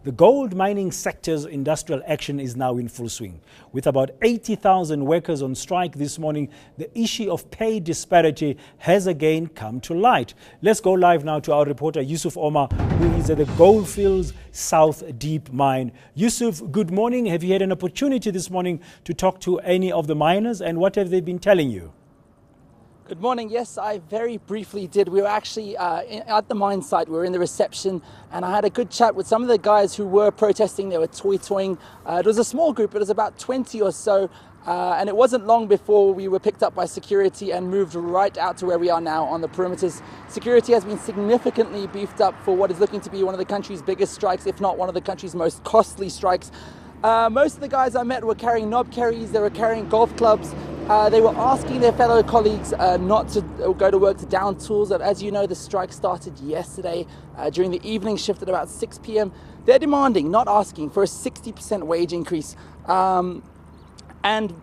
The gold mining sector's industrial action is now in full swing. With about 80,000 workers on strike this morning, the issue of pay disparity has again come to light. Let's go live now to our reporter Yusuf Omar, who is at the Goldfields South Deep mine. Yusuf, good morning. Have you had an opportunity this morning to talk to any of the miners, and what have they been telling you? Good morning. Yes, I very briefly did. We were actually at the mine site. We were in the reception, and I had a good chat with some of the guys who were protesting. They were toy-toying. It was a small group. It was about 20 or so, and it wasn't long before we were picked up by security and moved right out to where we are now on the perimeters. Security has been significantly beefed up for what is looking to be one of the country's biggest strikes, if not one of the country's most costly strikes. Most of the guys I met were carrying knob carries. They were carrying golf clubs. They were asking their fellow colleagues not to go to work, to down tools. As you know, the strike started yesterday during the evening shift at about 6 p.m. They're demanding, not asking, for a 60% wage increase. And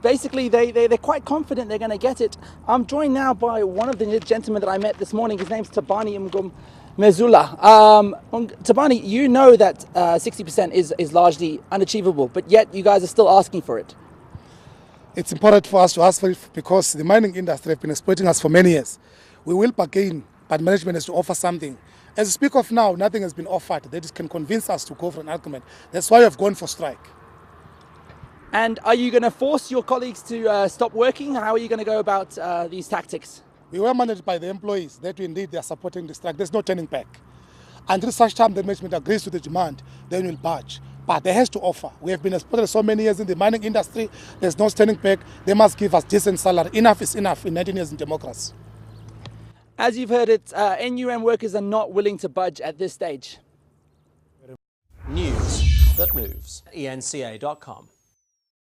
basically, they're quite confident they're going to get it. I'm joined now by one of the gentlemen that I met this morning. His name's Tabani Mezula. Tabani, you know that 60% is largely unachievable, but yet you guys are still asking for it. It's important for us to ask for it because the mining industry have been exploiting us for many years. We will bargain, but management has to offer something. As we speak of now, nothing has been offered that can convince us to go for an argument. That's why we have gone for strike. And are you going to force your colleagues to stop working? How are you going to go about these tactics? We were managed by the employees that indeed they are supporting the strike. There's no turning back. Until such time the management agrees to the demand, then we'll budge. But they has to offer. We have been exploited so many years in the mining industry. There's no turning back. They must give us decent salary. Enough is enough in 19 years in democracy. As you've heard it, NUM workers are not willing to budge at this stage. News that moves. eNCA.com.